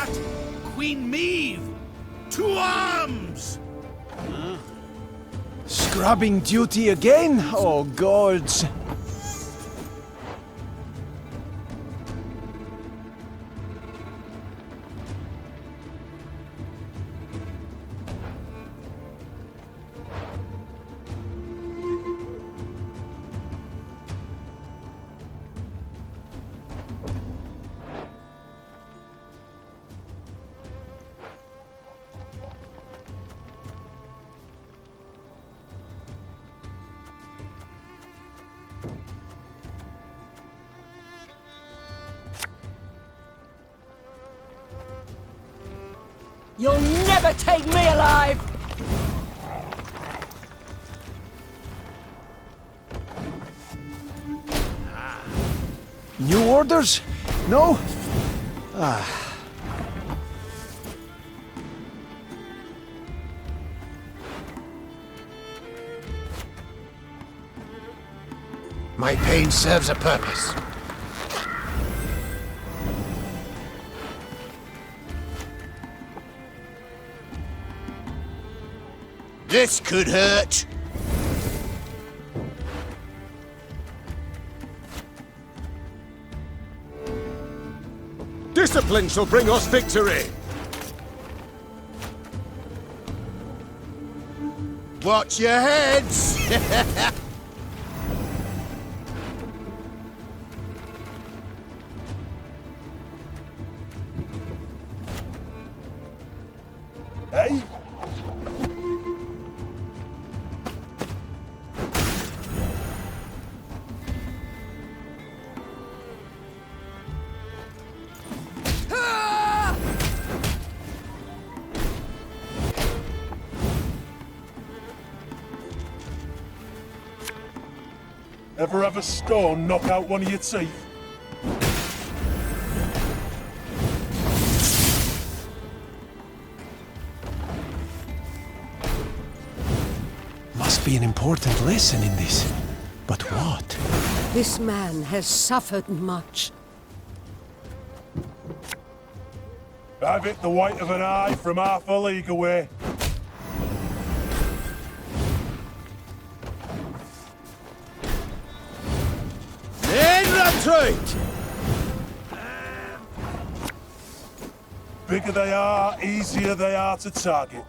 that? Queen Maeve! To arms! Scrubbing duty again? Oh, gods. You'll never take me alive! New orders? No? My pain serves a purpose. This could hurt. Discipline shall bring us victory! Watch your heads! Hey? Ever have a stone knock out one of your teeth? Must be an important lesson in this. But what? This man has suffered much. I've hit the white of an eye from half a league away. Bigger they are, easier they are to target.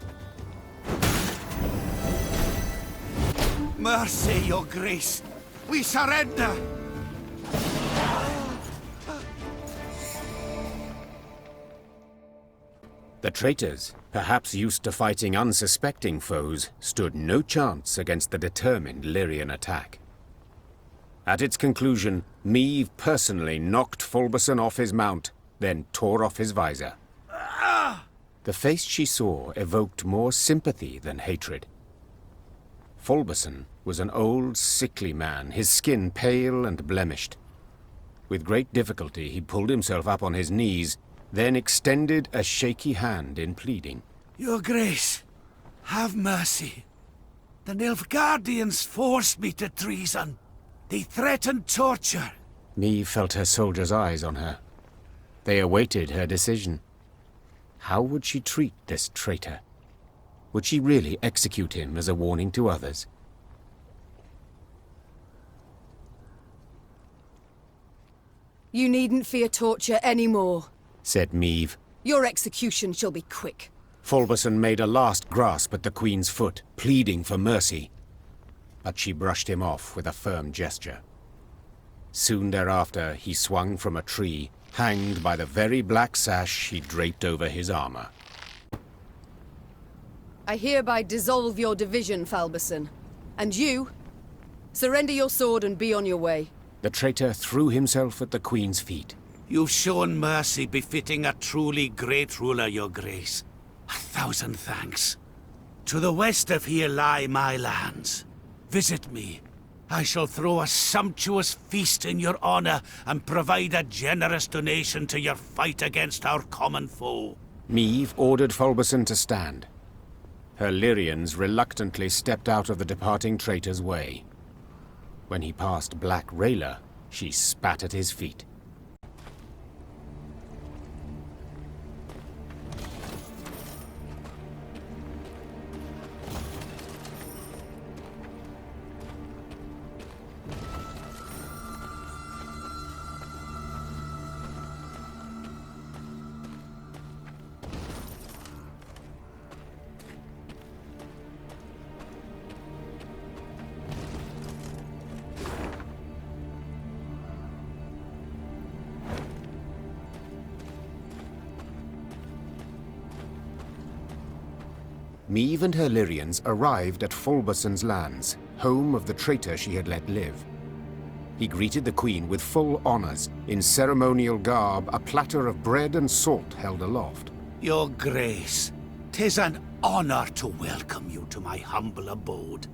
Mercy, your grace. We surrender. The traitors, perhaps used to fighting unsuspecting foes, stood no chance against the determined Lyrian attack. At its conclusion, Maeve personally knocked Fulberson off his mount, then tore off his visor. The face she saw evoked more sympathy than hatred. Fulberson was an old, sickly man, his skin pale and blemished. With great difficulty, he pulled himself up on his knees, then extended a shaky hand in pleading. Your grace, have mercy. The Nilfgaardians forced me to treason. They threatened torture. Maeve felt her soldiers' eyes on her. They awaited her decision. How would she treat this traitor? Would she really execute him as a warning to others? You needn't fear torture anymore, said Maeve. Your execution shall be quick. Fulberson made a last grasp at the Queen's foot, pleading for mercy. But she brushed him off with a firm gesture. Soon thereafter, he swung from a tree, hanged by the very black sash he draped over his armor. I hereby dissolve your division, Fulberson. And you, surrender your sword and be on your way. The traitor threw himself at the Queen's feet. You've shown mercy befitting a truly great ruler, your grace. 1,000 thanks. To the west of here lie my lands. Visit me. I shall throw a sumptuous feast in your honor and provide a generous donation to your fight against our common foe. Maeve ordered Fulberson to stand. Her Lyrians reluctantly stepped out of the departing traitor's way. When he passed Black Rayla, she spat at his feet. Meve and her Lyrians arrived at Fulberson's lands, home of the traitor she had let live. He greeted the queen with full honors. In ceremonial garb, a platter of bread and salt held aloft. Your Grace, 'tis an honor to welcome you to my humble abode.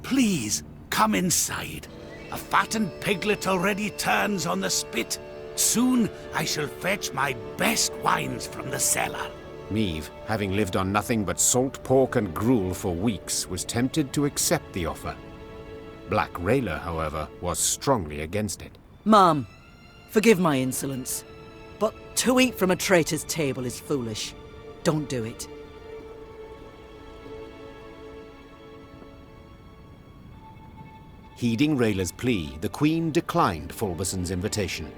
Please, come inside. A fattened piglet already turns on the spit. Soon I shall fetch my best wines from the cellar. Meve, having lived on nothing but salt pork and gruel for weeks, was tempted to accept the offer. Black Rayla, however, was strongly against it. Ma'am, forgive my insolence, but to eat from a traitor's table is foolish. Don't do it. Heeding Rayla's plea, the queen declined Fulberson's invitation.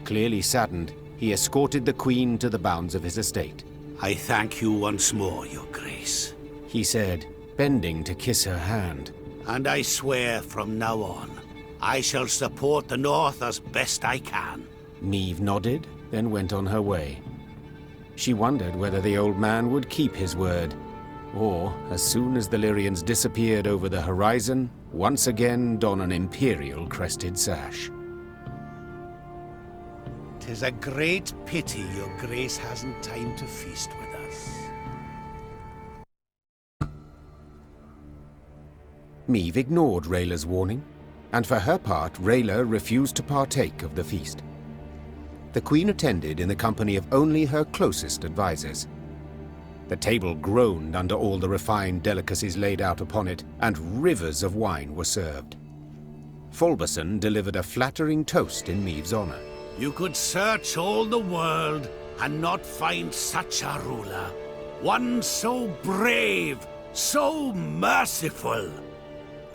Clearly saddened, he escorted the queen to the bounds of his estate. I thank you once more, Your Grace. He said, bending to kiss her hand. And I swear from now on, I shall support the North as best I can. Meve nodded, then went on her way. She wondered whether the old man would keep his word, or, as soon as the Lyrians disappeared over the horizon, once again don an imperial crested sash. 'Tis a great pity Your Grace hasn't time to feast with us. Meve ignored Rayla's warning, and for her part, Rayla refused to partake of the feast. The queen attended in the company of only her closest advisors. The table groaned under all the refined delicacies laid out upon it, and rivers of wine were served. Fulberson delivered a flattering toast in Meve's honor. You could search all the world and not find such a ruler. One so brave, so merciful,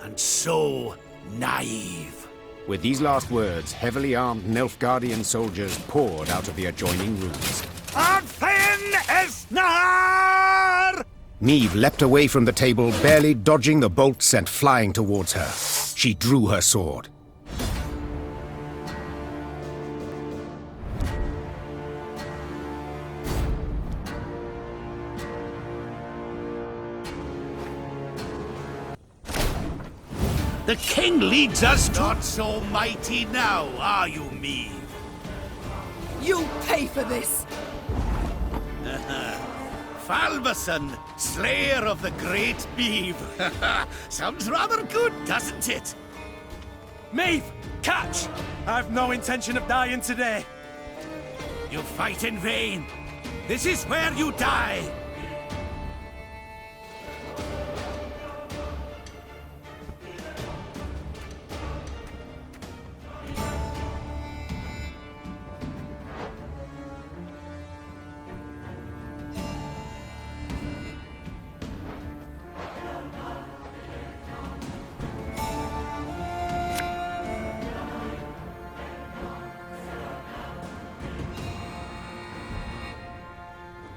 and so naive. With these last words, heavily armed Nilfgaardian soldiers poured out of the adjoining rooms. Arthin Esnar! Meve leapt away from the table, barely dodging the bolts sent flying towards her. She drew her sword. The king leads us not so mighty now, are you, Meve? You'll pay for this! Fulberson, slayer of the great Meve. Sounds rather good, doesn't it? Meve! Catch! I've no intention of dying today. You fight in vain. This is where you die.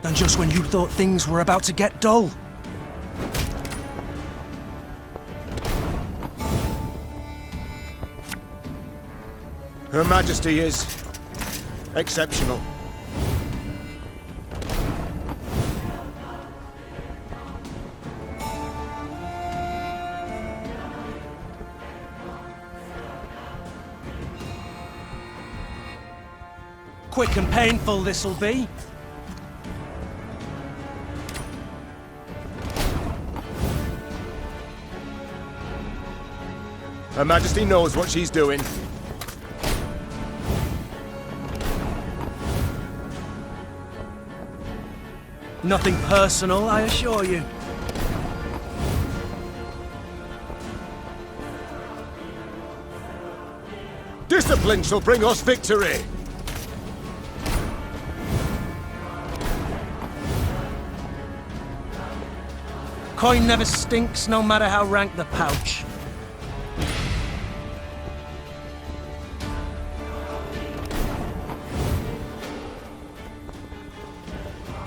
And just when you thought things were about to get dull. Her Majesty is exceptional. Quick and painful this'll be. Her Majesty knows what she's doing. Nothing personal, I assure you. Discipline shall bring us victory! Coin never stinks, no matter how rank the pouch.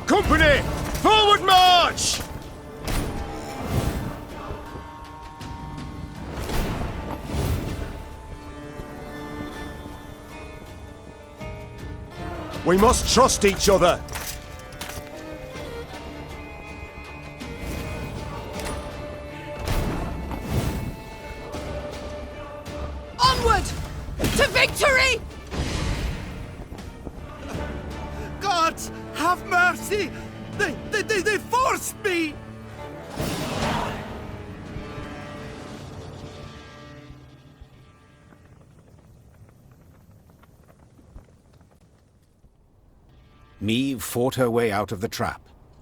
Company! Forward march! We must trust each other. Onward! To victory! God, have mercy! They forced me! Meve fought her way out of the trap,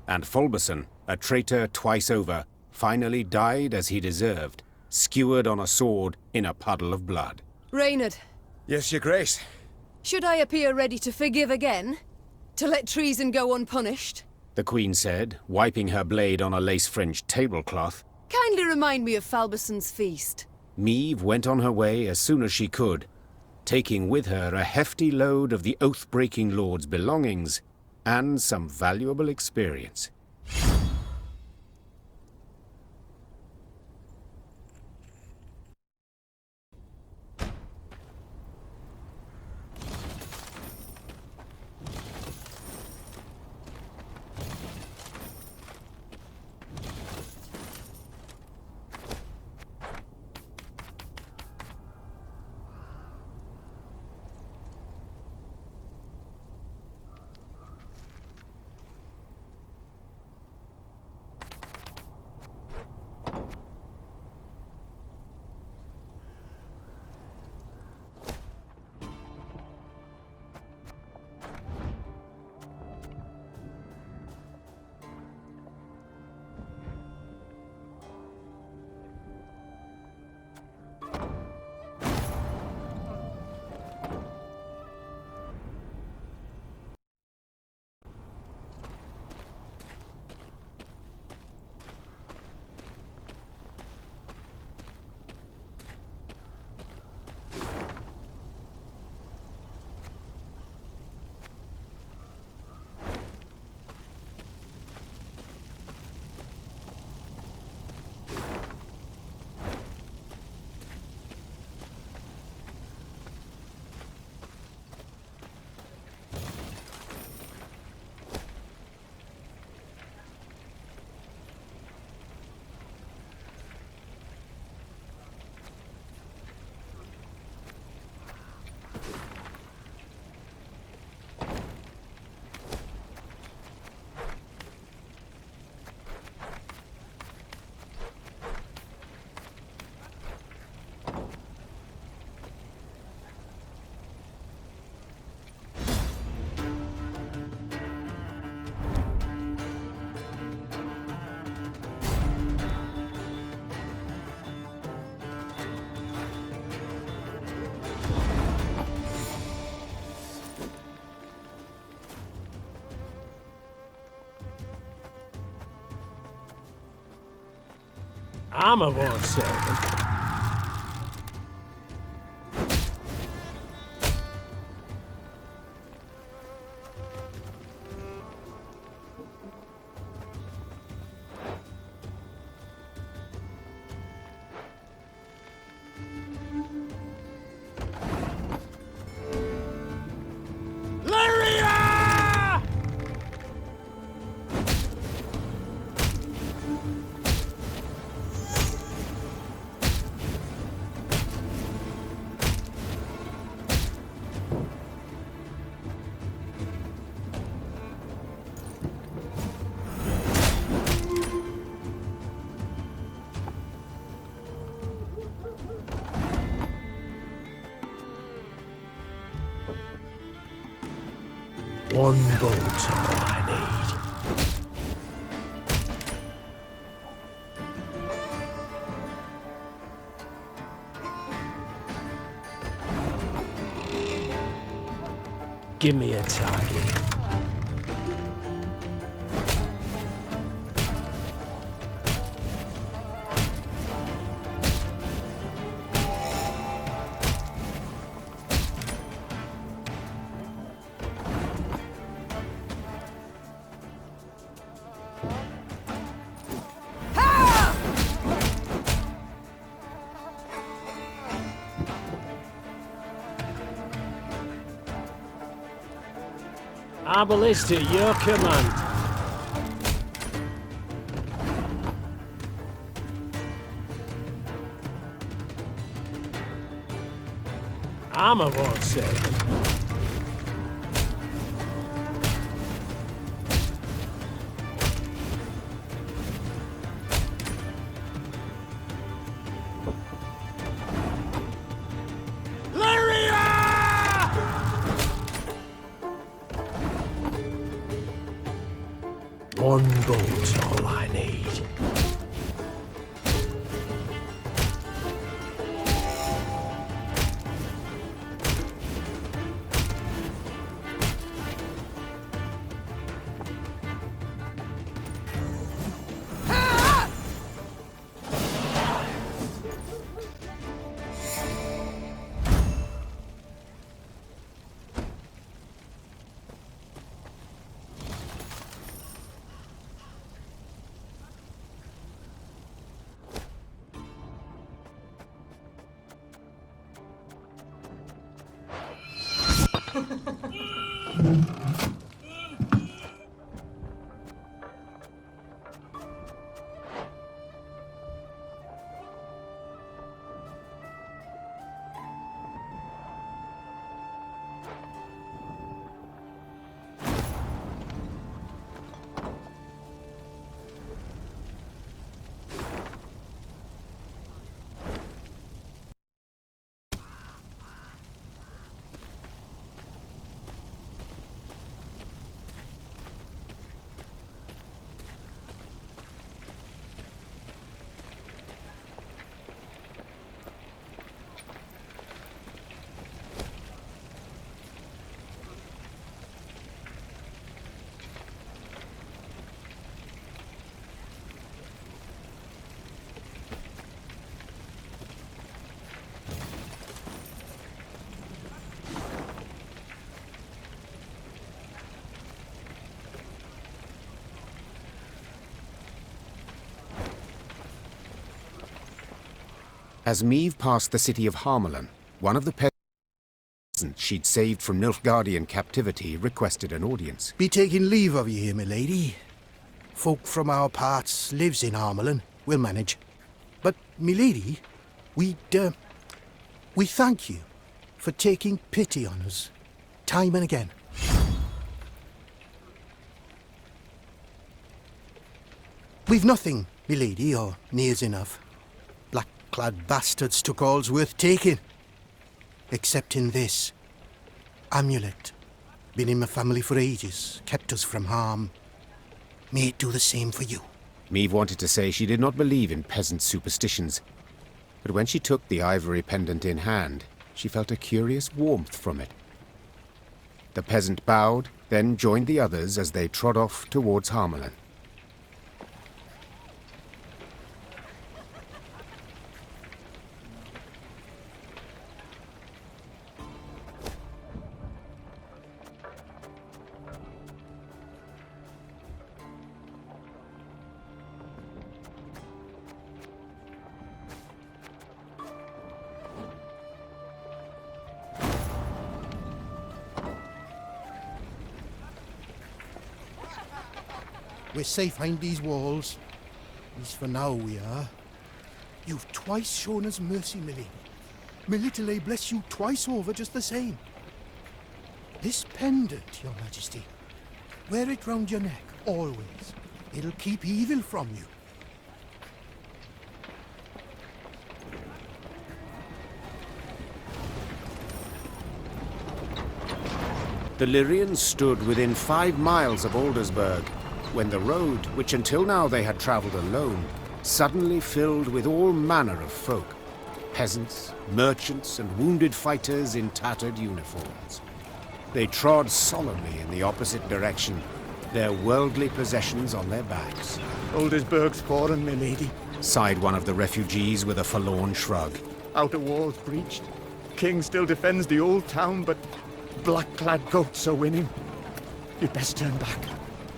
and Fulberson, a traitor twice over, finally died as he deserved, skewered on a sword in a puddle of blood. Reynard, Yes, Your Grace. should I appear ready to forgive again? To let treason go unpunished? The Queen said, wiping her blade on a lace-fringed tablecloth. Kindly remind me of Falberson's feast. Meve went on her way as soon as she could, taking with her a hefty load of the oath-breaking lord's belongings and some valuable experience. I'm a born servant. One bolt's all I need. Give me a target. Our ballista, your command. Armor won't save him. One bolt's all I need. As Meve passed the city of Harmelin, one of the peasants she'd saved from Nilfgaardian captivity requested an audience. Be taking leave of you here, my lady. Folk from our parts lives in Harmelin. We'll manage. But, my lady, we thank you for taking pity on us, time and again. We've nothing, my lady, or nears enough. Black-clad bastards took all's worth taking. Except in this amulet. Been in my family for ages, kept us from harm. May it do the same for you. Meve wanted to say she did not believe in peasant superstitions, but when she took the ivory pendant in hand, she felt a curious warmth from it. The peasant bowed, then joined the others as they trod off towards Harmelin. We're safe behind these walls. At least for now we are. You've twice shown us mercy, Millie. My little A bless you twice over just the same. This pendant, Your Majesty. Wear it round your neck, always. It'll keep evil from you. The Lyrians stood within 5 miles of Aldersburg, when the road, which until now they had travelled alone, suddenly filled with all manner of folk. Peasants, merchants, and wounded fighters in tattered uniforms. They trod solemnly in the opposite direction, their worldly possessions on their backs. Aldersburg's fallen, my lady. Sighed one of the refugees with a forlorn shrug. Outer walls breached. King still defends the old town, but black-clad goats are winning. You'd best turn back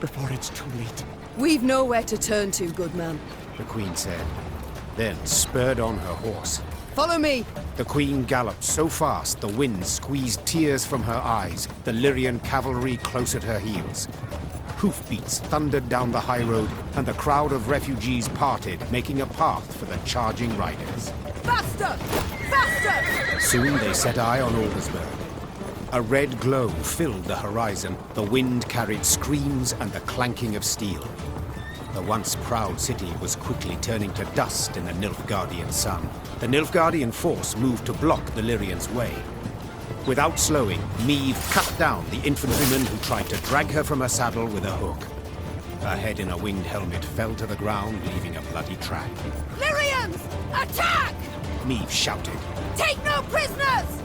before it's too late. We've nowhere to turn to, good man. The Queen said, then spurred on her horse. Follow me! The Queen galloped so fast the wind squeezed tears from her eyes, the Lyrian cavalry close at her heels. Hoofbeats thundered down the high road, and the crowd of refugees parted, making a path for the charging riders. Faster! Faster! Soon they set eye on Aldersburg. A red glow filled the horizon. The wind carried screams and the clanking of steel. The once proud city was quickly turning to dust in the Nilfgaardian sun. The Nilfgaardian force moved to block the Lyrians' way. Without slowing, Meve cut down the infantryman who tried to drag her from her saddle with a hook. Her head in a winged helmet fell to the ground, leaving a bloody track. Lyrians! Attack! Meve shouted. Take no prisoners!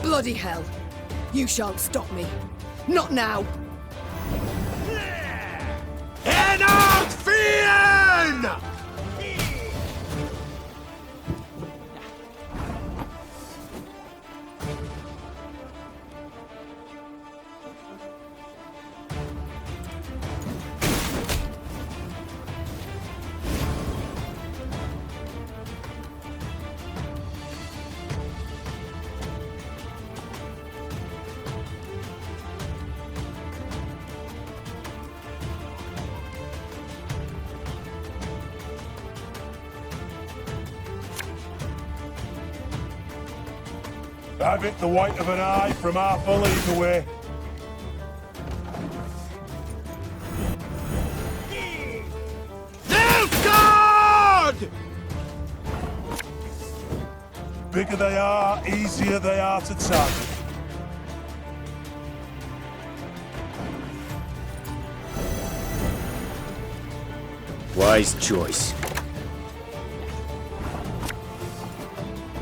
Bloody hell! You shan't stop me. Not now! Enough, Fiend! Have it the white of an eye from half a league away. Nilfgaard! Bigger they are, easier they are to target. Wise choice.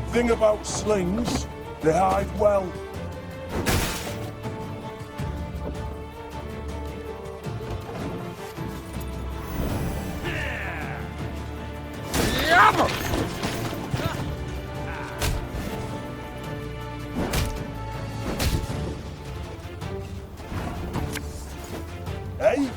Thing about slings, they hide well. Hey?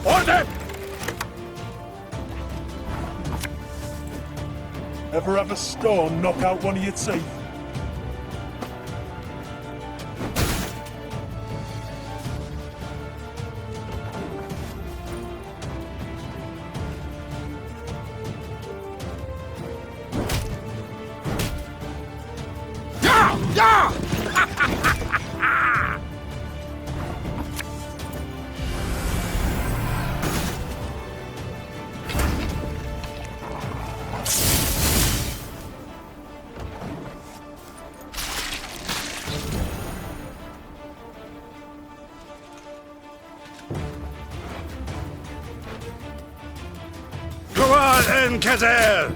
Order! Ever have a stone knock out one of your teeth? Go on, Enkazel!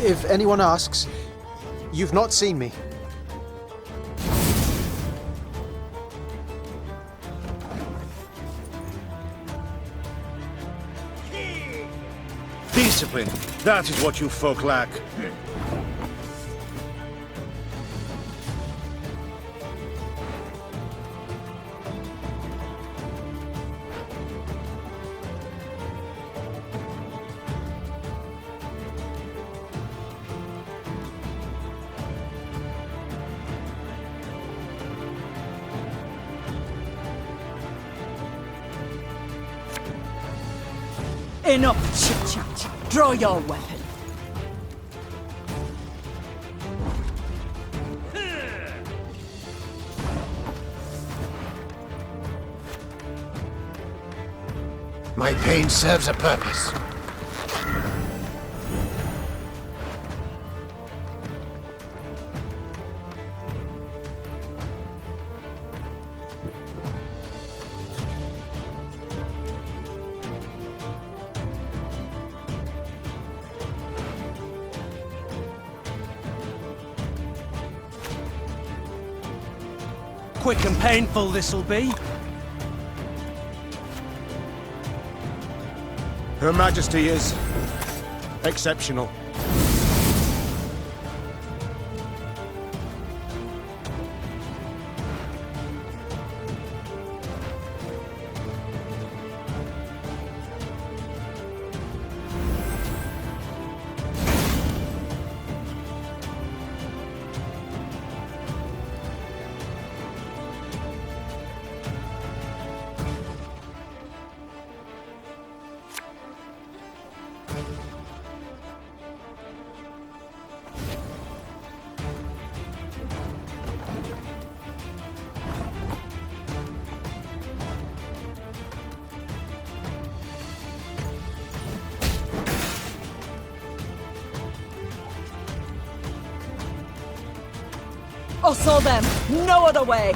If anyone asks, you've not seen me. Discipline, that is what you folk lack. Enough chit-chat. Draw your weapon. My pain serves a purpose. Quick and painful this'll be. Her Majesty is exceptional. Hustle them! No other way!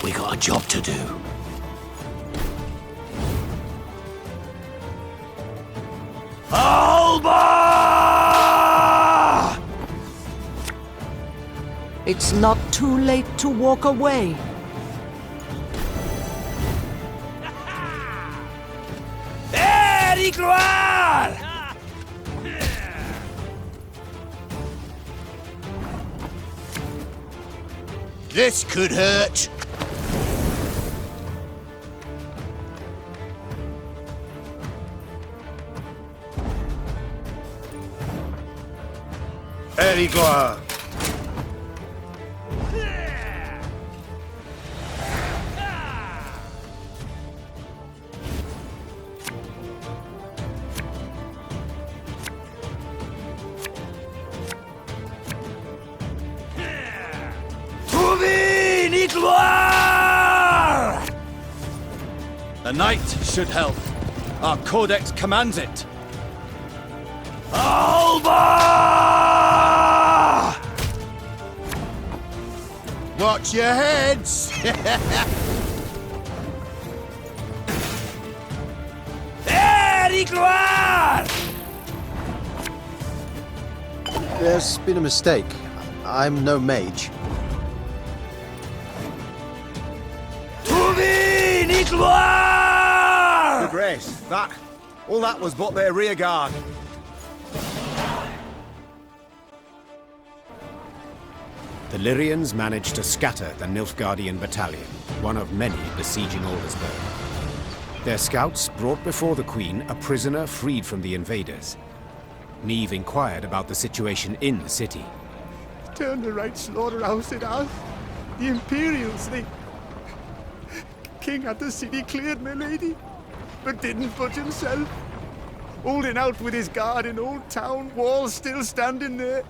We got a job to do. Alba! It's not too late to walk away. There, Gloire! This could hurt. Very gloire. The knight should help. Our codex commands it. Alba! Watch your heads! There, Gloire! There's been a mistake. I'm no mage. Your Grace, all that was but their rear guard. The Lyrians managed to scatter the Nilfgaardian battalion, one of many besieging Aldersburg. Their scouts brought before the Queen a prisoner freed from the invaders. Niamh inquired about the situation in the city. Turn the right slaughterhouse it out. The Imperials, King had the city cleared, my lady, but didn't budge himself. Holding out with his guard in Old Town, walls still standing there.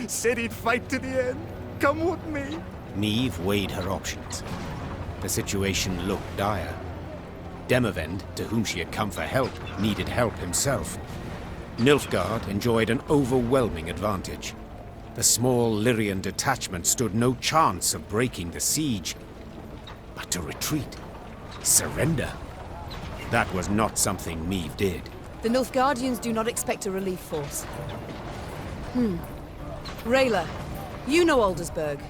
Said he'd fight to the end. Come with me. Niamh weighed her options. The situation looked dire. Demavend, to whom she had come for help, needed help himself. Nilfgaard enjoyed an overwhelming advantage. The small Lyrian detachment stood no chance of breaking the siege. But to retreat, surrender, that was not something Niamh did. The Nilfgaardians do not expect a relief force. Rayla, you know Aldersburg.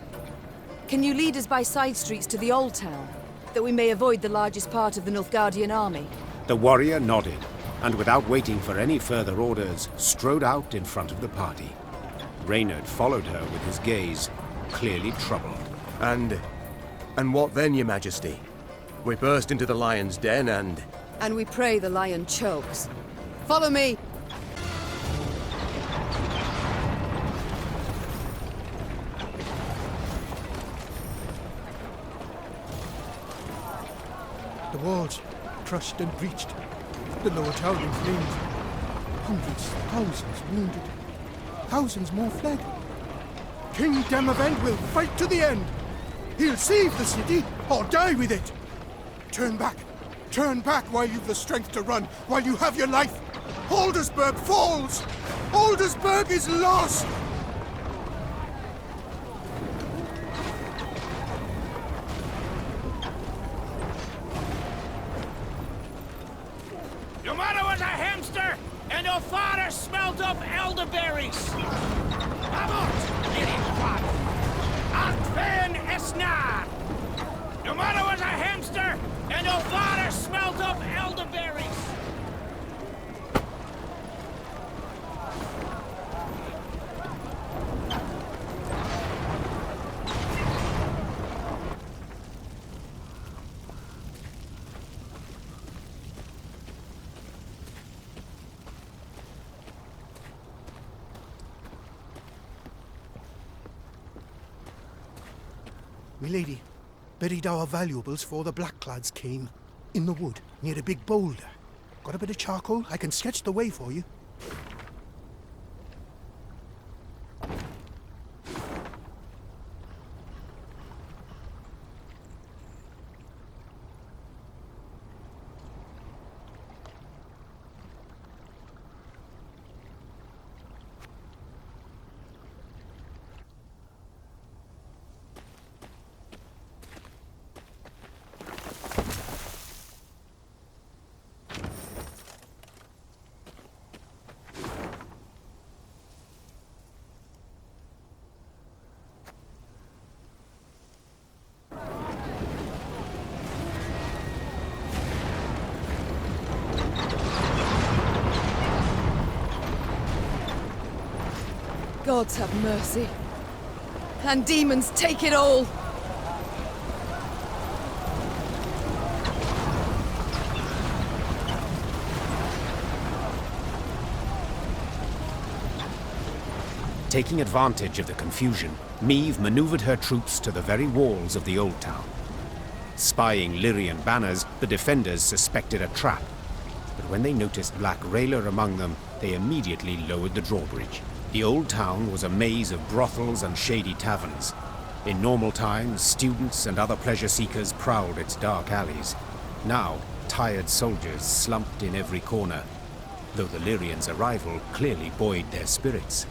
Can you lead us by side streets to the Old Town? that we may avoid the largest part of the Nilfgaardian army? The warrior nodded, and without waiting for any further orders, strode out in front of the party. Reynard followed her with his gaze, clearly troubled. And what then, Your Majesty? We burst into the lion's den and... And we pray the lion chokes. Follow me! The walls, crushed and breached. The lower town in flames. Hundreds, thousands wounded. Thousands more fled. King Demavend will fight to the end. He'll save the city, or die with it. Turn back. Turn back while you've the strength to run, while you have your life. Aldersburg falls! Aldersburg is lost! Your mother was a hamster, and your father smelled up elderberries. Amot, little quad. Adven esnar. Your mother was a hamster, and your father smelled up elderberries. Milady, buried our valuables for the Blackclads came. In the wood, near a big boulder. Got a bit of charcoal? I can sketch the way for you. Gods have mercy. And demons take it all! Taking advantage of the confusion, Meve maneuvered her troops to the very walls of the old town. Spying Lyrian banners, the defenders suspected a trap. But when they noticed Black Railer among them, they immediately lowered the drawbridge. The old town was a maze of brothels and shady taverns. In normal times, students and other pleasure seekers prowled its dark alleys. Now, tired soldiers slumped in every corner, though the Lyrians' arrival clearly buoyed their spirits.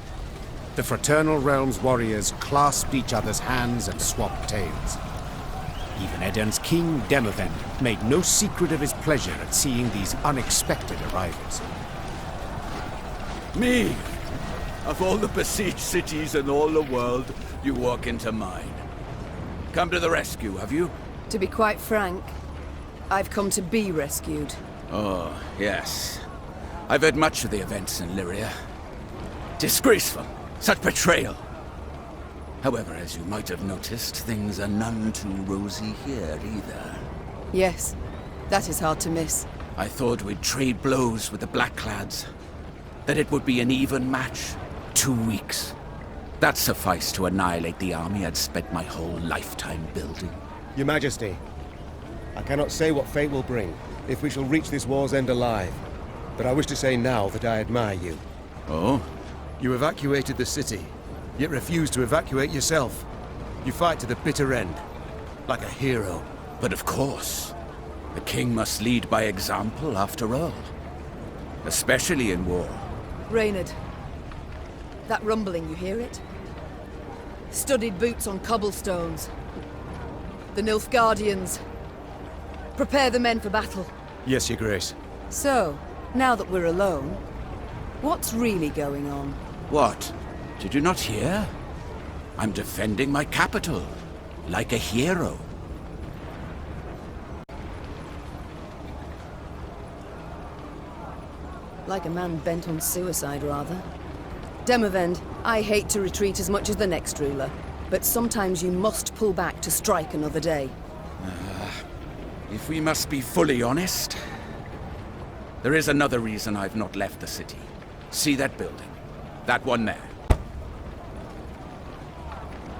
The Fraternal Realm's warriors clasped each other's hands and swapped tales. Even Eden's king, Demavend, made no secret of his pleasure at seeing these unexpected arrivals. Me! Of all the besieged cities in all the world, you walk into mine. Come to the rescue, have you? To be quite frank, I've come to be rescued. Oh, yes. I've heard much of the events in Lyria. Disgraceful. Such betrayal. However, as you might have noticed, things are none too rosy here either. Yes, that is hard to miss. I thought we'd trade blows with the Blackclads. That it would be an even match. 2 weeks. That sufficed to annihilate the army I'd spent my whole lifetime building. Your Majesty, I cannot say what fate will bring, if we shall reach this war's end alive. But I wish to say now that I admire you. Oh? You evacuated the city, yet refused to evacuate yourself. You fight to the bitter end, like a hero. But of course, the king must lead by example after all. Especially in war. Reynard, that rumbling, you hear it? Studded boots on cobblestones. The Nilfgaardians. Prepare the men for battle. Yes, Your Grace. So, now that we're alone, what's really going on? What? Did you not hear? I'm defending my capital, like a hero. Like a man bent on suicide, rather. Demavend, I hate to retreat as much as the next ruler, but sometimes you must pull back to strike another day. If we must be fully honest, there is another reason I've not left the city. See that building? That one there.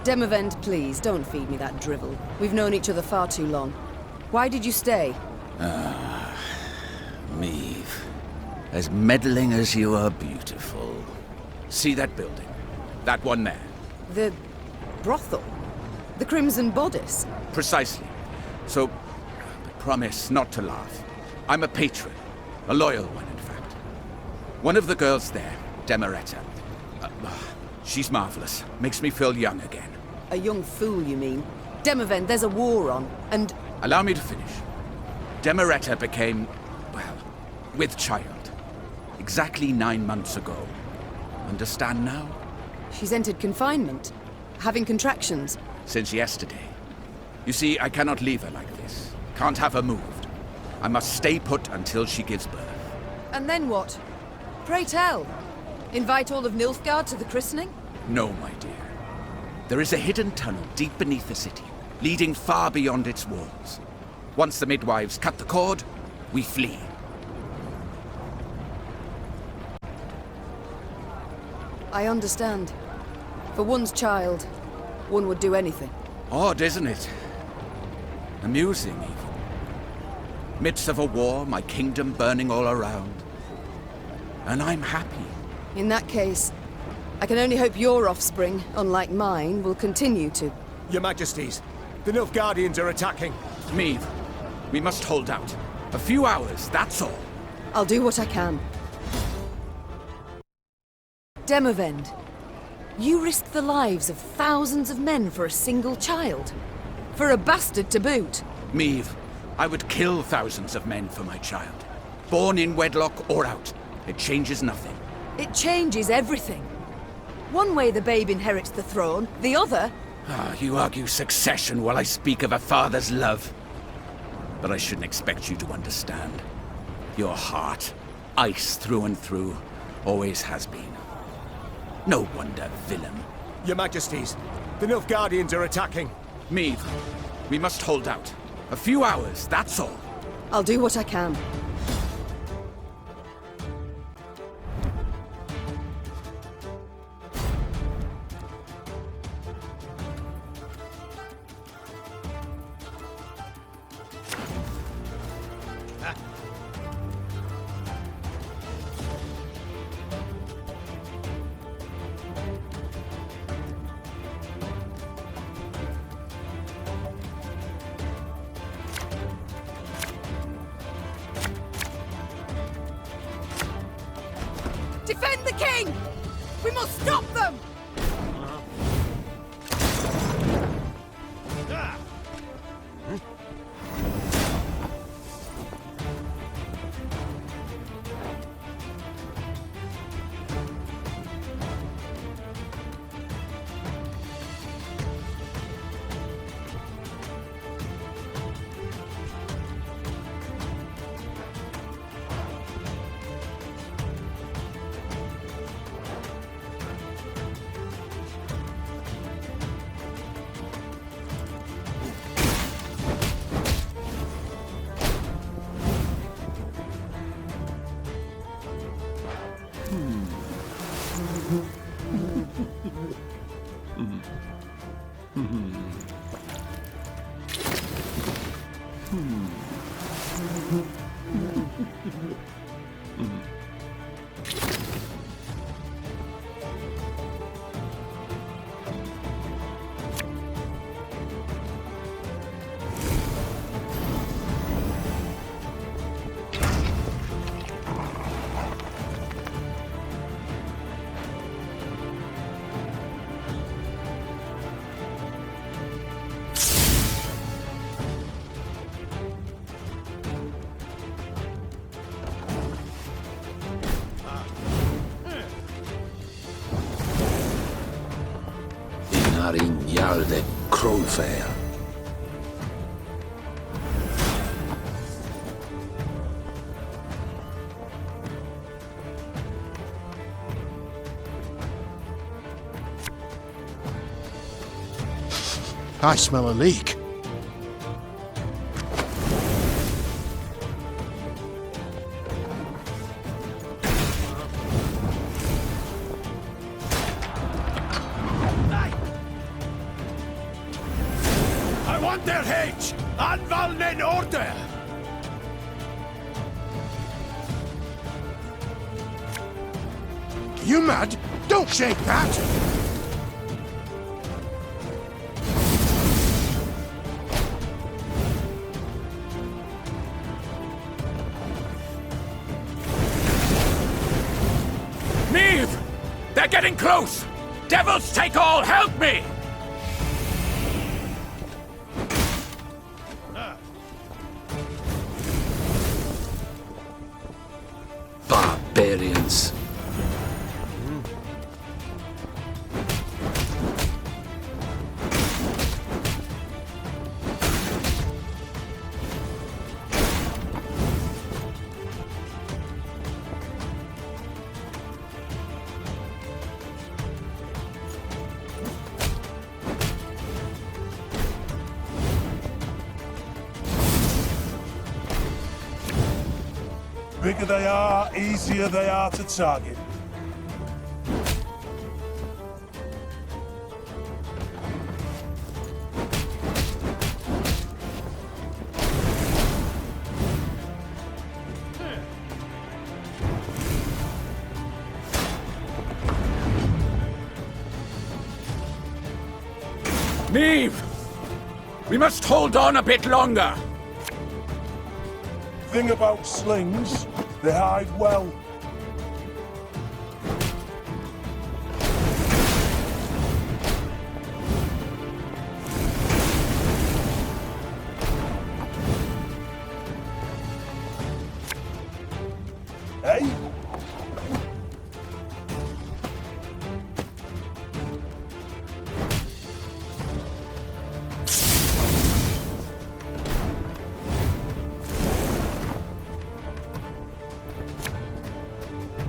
Demavend, please, don't feed me that drivel. We've known each other far too long. Why did you stay? Meve. As meddling as you are beautiful. See that building? That one there. The brothel? The Crimson Bodice? Precisely. So, promise not to laugh. I'm a patron. A loyal one, in fact. One of the girls there, Demeretta. She's marvelous. Makes me feel young again. A young fool, you mean? Demavend, there's a war on, and... Allow me to finish. Demeretta became, well, with child. Exactly 9 months ago. Understand now? She's entered confinement. Having contractions. Since yesterday. You see, I cannot leave her like this. Can't have her moved. I must stay put until she gives birth. And then what? Pray tell. Invite all of Nilfgaard to the christening? No, my dear. There is a hidden tunnel deep beneath the city, leading far beyond its walls. Once the midwives cut the cord, we flee. I understand. For one's child, one would do anything. Odd, isn't it? Amusing, even. Midst of a war, my kingdom burning all around. And I'm happy. In that case, I can only hope your offspring, unlike mine, will continue to... Your Majesties, the Nilfgaardians are attacking. Meve, we must hold out. A few hours, that's all. I'll do what I can. Demavend, you risk the lives of thousands of men for a single child. For a bastard to boot. Meve, I would kill thousands of men for my child. Born in wedlock or out, it changes nothing. It changes everything. One way the babe inherits the throne, the other... You argue succession while I speak of a father's love. But I shouldn't expect you to understand. Your heart, ice through and through, always has been. No wonder, villain. Your Majesties, the Nilfgaardians are attacking. Meve, we must hold out. A few hours, that's all. I'll do what I can. Defend the king! We must stop them! de Thronebreaker. I smell a leak. I want their hate! Anvalnen order! You mad? Don't shake that! Neve! They're getting close! Devils take all! Help me! Barbarians. Bigger they are, easier they are to target. Neve! We must hold on a bit longer! Thing about slings, they hide well. Hey?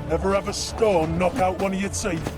Ever have a stone knock out one of your teeth?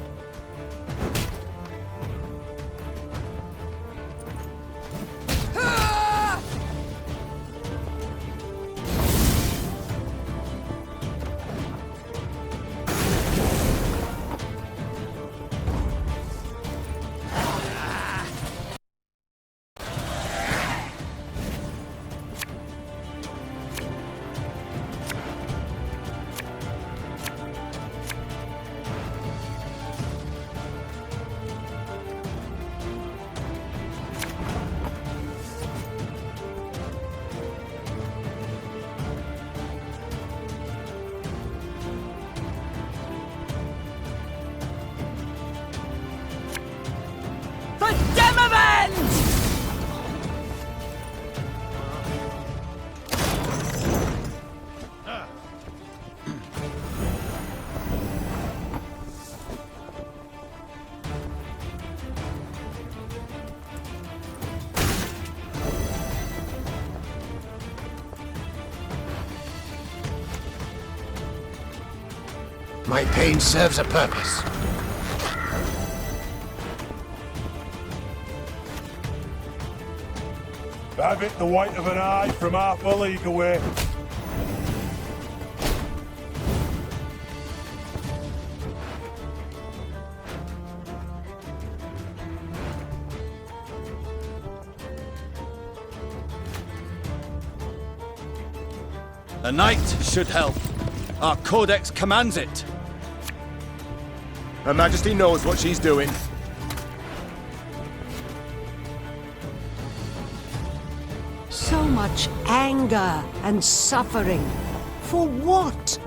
My pain serves a purpose. Have it the white of an eye from half a league away. A knight should help. Our codex commands it. Her Majesty knows what she's doing. So much anger and suffering. For what?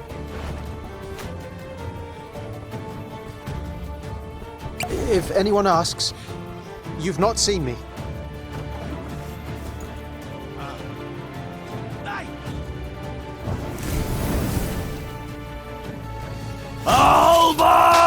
If anyone asks, you've not seen me. Alba!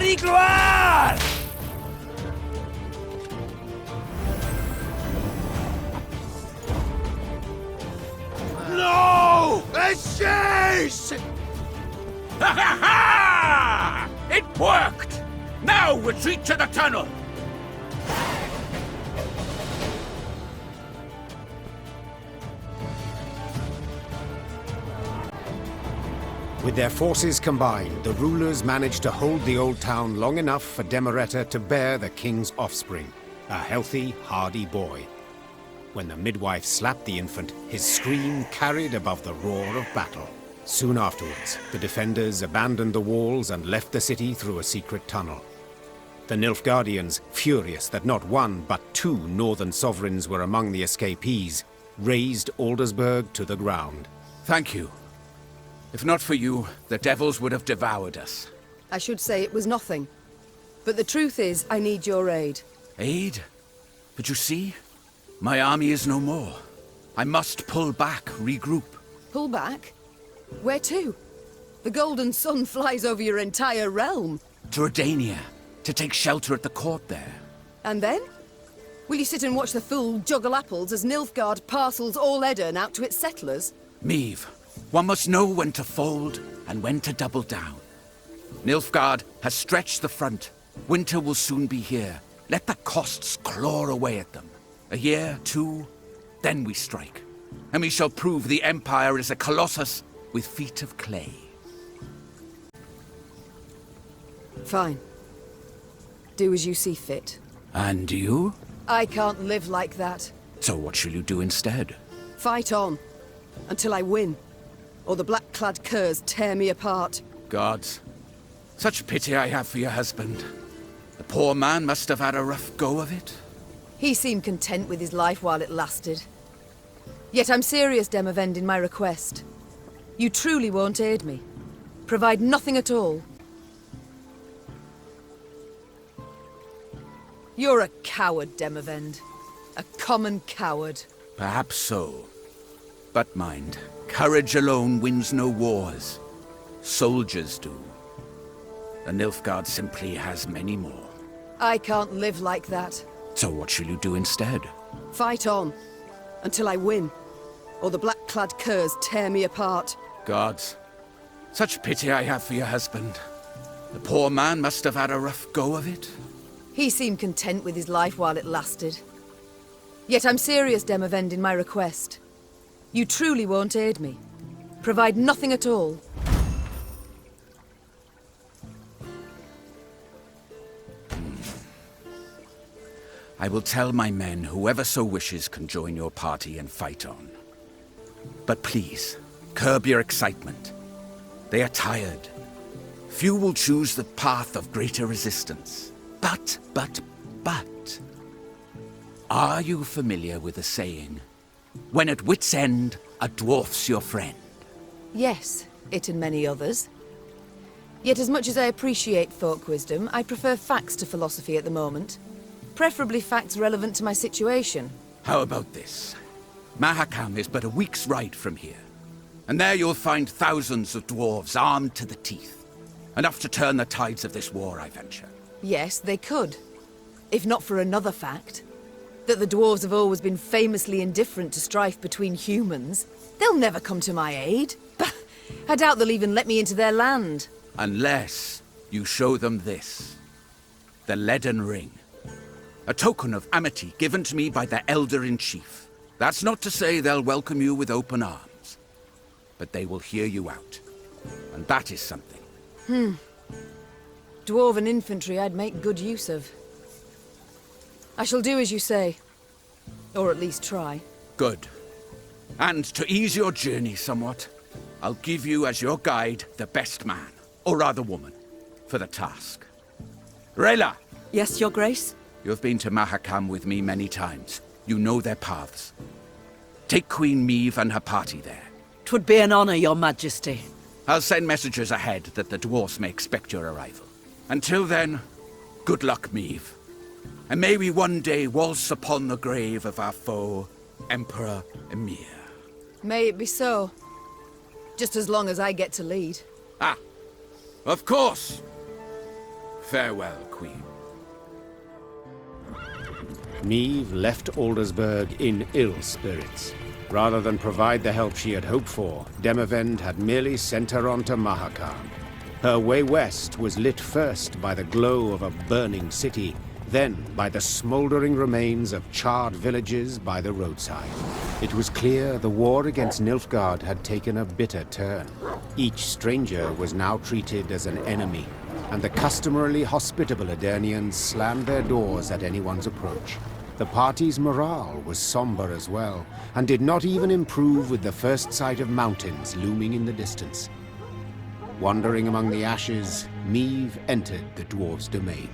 y gloire! No! A chase! Ha ha ha! It worked! Now retreat to the tunnel! With their forces combined, the rulers managed to hold the old town long enough for Demereta to bear the king's offspring, a healthy, hardy boy. When the midwife slapped the infant, his scream carried above the roar of battle. Soon afterwards, the defenders abandoned the walls and left the city through a secret tunnel. The Nilfgaardians, furious that not one but two northern sovereigns were among the escapees, razed Aldersburg to the ground. Thank you. If not for you, the devils would have devoured us. I should say it was nothing. But the truth is, I need your aid. Aid? But you see, my army is no more. I must pull back, regroup. Pull back? Where to? The golden sun flies over your entire realm. To Redania, to take shelter at the court there. And then? Will you sit and watch the fool juggle apples as Nilfgaard parcels all Edirn out to its settlers? Meve, one must know when to fold and when to double down. Nilfgaard has stretched the front. Winter will soon be here. Let the costs claw away at them. A year, two, then we strike. And we shall prove the Empire is a colossus with feet of clay. Fine. Do as you see fit. And you? I can't live like that. So what shall you do instead? Fight on. Until I win. Or the black-clad curs tear me apart. Gods, such pity I have for your husband. The poor man must have had a rough go of it. He seemed content with his life while it lasted. Yet I'm serious, Demavend, in my request. You truly won't aid me. Provide nothing at all. You're a coward, Demavend. A common coward. Perhaps so. But mind, courage alone wins no wars. Soldiers do. The Nilfgaard simply has many more. I can't live like that. So what shall you do instead? Fight on. Until I win. Or the black-clad curs tear me apart. Gods, such pity I have for your husband. The poor man must have had a rough go of it. He seemed content with his life while it lasted. Yet I'm serious, Demavend, in my request. You truly won't aid me. Provide nothing at all. I will tell my men whoever so wishes can join your party and fight on. But please, curb your excitement. They are tired. Few will choose the path of greater resistance. But... Are you familiar with the saying, when at wit's end, a dwarf's your friend? Yes, it and many others. Yet as much as I appreciate folk wisdom, I prefer facts to philosophy at the moment. Preferably facts relevant to my situation. How about this? Mahakam is but a week's ride from here. And there you'll find thousands of dwarves armed to the teeth. Enough to turn the tides of this war, I venture. Yes, they could. If not for another fact. That the dwarves have always been famously indifferent to strife between humans. They'll never come to my aid. I doubt they'll even let me into their land. Unless you show them this. The Leaden Ring. A token of amity given to me by the Elder-in-Chief. That's not to say they'll welcome you with open arms. But they will hear you out. And that is something. Dwarven infantry I'd make good use of. I shall do as you say. Or at least try. Good. And to ease your journey somewhat, I'll give you as your guide the best man, or rather woman, for the task. Rayla! Yes, Your Grace? You have been to Mahakam with me many times. You know their paths. Take Queen Meve and her party there. 'Twould be an honor, Your Majesty. I'll send messengers ahead that the dwarfs may expect your arrival. Until then, good luck, Meve. And may we one day waltz upon the grave of our foe, Emperor Emir. May it be so. Just as long as I get to lead. Ah, of course! Farewell, Queen. Meve left Aldersburg in ill spirits. Rather than provide the help she had hoped for, Demavend had merely sent her on to Mahakam. Her way west was lit first by the glow of a burning city, then by the smoldering remains of charred villages by the roadside. It was clear the war against Nilfgaard had taken a bitter turn. Each stranger was now treated as an enemy, and the customarily hospitable Aedirnians slammed their doors at anyone's approach. The party's morale was somber as well, and did not even improve with the first sight of mountains looming in the distance. Wandering among the ashes, Meve entered the dwarves' domain.